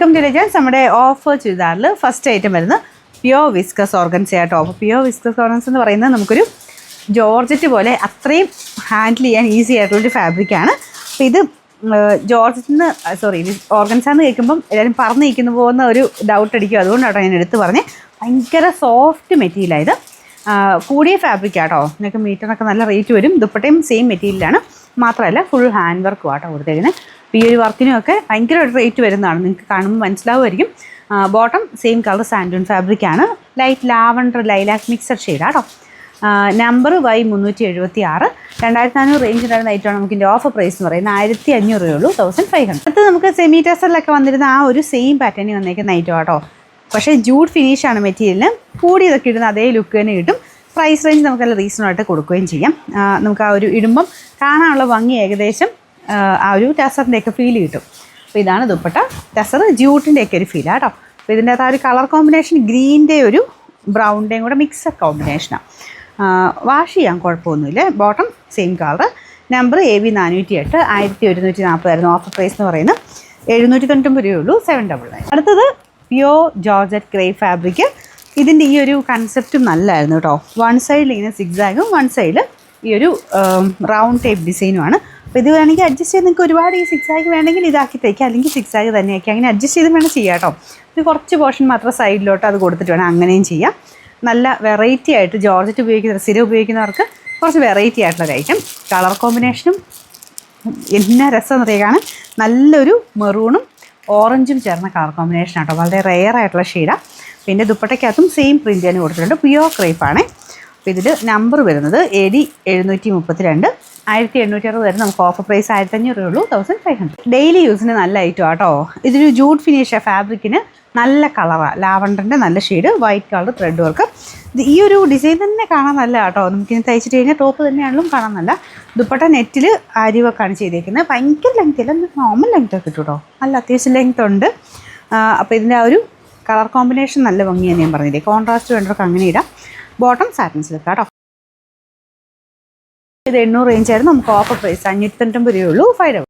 Welcome to legends. നമ്മുടെ offer ചുരിദാറിൽ first item വരുന്നത് പ്യോർ വിസ്കസ് ഓർഗൻസ ആട്ടോ. അപ്പോൾ പ്യോർ വിസ്കസ് ഓർഗൻസ് എന്ന് പറയുന്നത് നമുക്കൊരു ജോർജറ്റ് പോലെ അത്രയും ഹാൻഡിൽ ചെയ്യാൻ ഈസി ആയിട്ടുള്ളൊരു ഫാബ്രിക്കാണ്. അപ്പോൾ ഇത് ജോർജറ്റിന്ന് ഓർഗൻസ എന്ന് കേൾക്കുമ്പം എല്ലാവരും പറഞ്ഞു നിൽക്കുന്നു പോകുന്ന ഒരു ഡൗട്ട് അടിക്കും. അതുകൊണ്ടാട്ടോ ഞാൻ എടുത്ത് പറഞ്ഞ് ഭയങ്കര സോഫ്റ്റ് മെറ്റീരിയലാണ് ഇത്. കൂടിയ ഫാബ്രിക്കാട്ടോ. നിങ്ങൾക്ക് മീറ്ററിനൊക്കെ നല്ല റേറ്റ് വരും. ദുപ്പട്ടയും സെയിം മെറ്റീരിയലാണ്. മാത്രമല്ല ഫുൾ ഹാൻഡ് വർക്കും ആട്ടോ കൊടുത്തേക്കുന്നത്. അപ്പോൾ ഈ ഒരു വർക്കിനുമൊക്കെ ഭയങ്കര റേറ്റ് വരുന്നതാണ്. നിങ്ങൾക്ക് കാണുമ്പോൾ മനസ്സിലാവുമായിരിക്കും. ബോട്ടം സെയിം കളർ സാൻഡൂൺ ഫാബ്രിക്കാണ്. ലൈറ്റ് ലാവണ്ടർ ലൈലാക്ക് മിക്സഡ് ഷെയ്ഡാട്ടോ. Number Y376. 2400 റേഞ്ച് ഉണ്ടായിരുന്ന ഐറ്റമാണ്. നമുക്ക് ഇതിൻ്റെ ഓഫർ പ്രൈസ് എന്ന് പറയുന്നത് 1500 രൂപയുള്ളൂ, 1500. അടുത്ത് നമുക്ക് സെമി ടെസറിലൊക്കെ വന്നിരുന്ന ആ ഒരു സെയിം പാറ്റേണിൽ വന്നേക്കുന്ന ഐറ്റം ആട്ടോ. പക്ഷേ ജൂഡ് ഫിനിഷാണ് മെറ്റീരിയലിന്. കൂടിയതൊക്കെ ഇടുന്ന അതേ ലുക്ക് തന്നെ കിട്ടും. പ്രൈസ് റേഞ്ച് നമുക്ക് നല്ല റീസണായിട്ട് കൊടുക്കുകയും ചെയ്യാം. നമുക്ക് ആ ഒരു ഇടുമ്പം കാണാനുള്ള ഭംഗി ഏകദേശം ആ ഒരു ടെസറിൻ്റെയൊക്കെ ഫീൽ കിട്ടും. അപ്പോൾ ഇതാണ് ദുപ്പട്ട. ടെസർ ജ്യൂട്ടിൻ്റെയൊക്കെ ഒരു ഫീലാണ് കേട്ടോ. അപ്പോൾ ഇതിൻ്റെ അകത്ത് ആ ഒരു കളർ കോമ്പിനേഷൻ ഗ്രീൻ്റെ ഒരു ബ്രൗണിൻ്റെയും കൂടെ മിക്സഡ് കോമ്പിനേഷനാണ്. വാഷ് ചെയ്യാൻ കുഴപ്പമൊന്നുമില്ല. Bottom same colour. Number AB408. 1140 ആയിരുന്നു. ഓഫർ പ്രൈസ് എന്ന് പറയുന്നത് 799 രൂപയുള്ളൂ, 799. അടുത്തത് പ്യോർ ജോർജറ്റ് ഗ്രേ ഫാബ്രിക്. ഇതിൻ്റെ ഈ ഒരു കൺസെപ്റ്റും നല്ലതായിരുന്നു കേട്ടോ. വൺ സൈഡിൽ ഇങ്ങനെ സിക്സാഗും വൺ സൈഡിൽ ഈ ഒരു റൗണ്ട് ടൈപ്പ് ഡിസൈനുമാണ്. അപ്പോൾ ഇത് വേണമെങ്കിൽ അഡ്ജസ്റ്റ് ചെയ്ത് നിങ്ങൾക്ക് ഒരുപാട് ഈ സിക്സാഗ് വേണമെങ്കിൽ ഇതാക്കി തയ്ക്കാം, അല്ലെങ്കിൽ സിക്സാഗ് തന്നെ ആക്കി അങ്ങനെ അഡ്ജസ്റ്റ് ചെയ്ത് വേണം ചെയ്യാം കേട്ടോ. ഇത് കുറച്ച് പോർഷൻ മാത്രം സൈഡിലോട്ട് അത് കൊടുത്തിട്ട് വേണം അങ്ങനെയും ചെയ്യാം. നല്ല വെറൈറ്റി ആയിട്ട് ജോർജറ്റ് ഉപയോഗിക്കുന്ന സ്ഥിരം ഉപയോഗിക്കുന്നവർക്ക് കുറച്ച് വെറൈറ്റി ആയിട്ടുള്ള ഐറ്റം. കളർ കോമ്പിനേഷനും എന്നാ രസം എന്നറിയാൻ നല്ലൊരു മെറൂണും ഓറഞ്ചും ചേർന്ന കളർ കോമ്പിനേഷൻ ആട്ടോ. വളരെ റെയർ ആയിട്ടുള്ള ഷെയ്ഡാണ്. പിന്നെ ദുപ്പട്ടയ്ക്കകത്തും സെയിം പ്രിൻ്റ് തന്നെ കൊടുത്തിട്ടുണ്ട്. പ്യോർ ക്രേപ്പാണ്. അപ്പോൾ ഇതിൽ നമ്പർ വരുന്നത് AD732. 1860 വരെ. നമുക്ക് ഓഫർ പ്രൈസ് 1500 രൂപയുള്ളൂ, 1500. ഡെയിലി യൂസിന് നല്ല ഐറ്റം ആട്ടോ. ഇതൊരു ജൂഡ് ഫിനിഷ് ഫാബ്രിക്കിന് നല്ല കളറാണ്. ലാവണ്ടറിൻ്റെ നല്ല shade, white colour thread work. ഈ ഒരു ഡിസൈൻ തന്നെ കാണാൻ നല്ല കേട്ടോ. നമുക്കിനി തയ്ച്ചിട്ട് കഴിഞ്ഞാൽ ടോപ്പ് തന്നെയാണെങ്കിലും കാണാൻ നല്ല. ദുപ്പട്ട നെറ്റിൽ ആരി വർക്കാണ് ചെയ്തേക്കുന്നത്. ഭയങ്കര ലെങ്ത് അല്ല, നോർമൽ ലെങ്ത് ഒക്കെ കിട്ടും കേട്ടോ. നല്ല അത്യാവശ്യം ലെങ്ത് ഉണ്ട്. അപ്പോൾ ഇതിൻ്റെ ആ ഒരു കളർ കോമ്പിനേഷൻ നല്ല ഭംഗിയാണ്. ഞാൻ പറഞ്ഞില്ലേ, കോൺട്രാസ്റ്റ് വേണ്ടവർക്ക് അങ്ങനെ ഇടാം. ബോട്ടം സാറ്റിൻ സിൽക്ക് കേട്ടോ. ഇത് 800 റേഞ്ച് ആയിരുന്നു. നമുക്ക് ഓഫർ പ്രൈസ് 599 രൂപയുള്ളൂ, 500.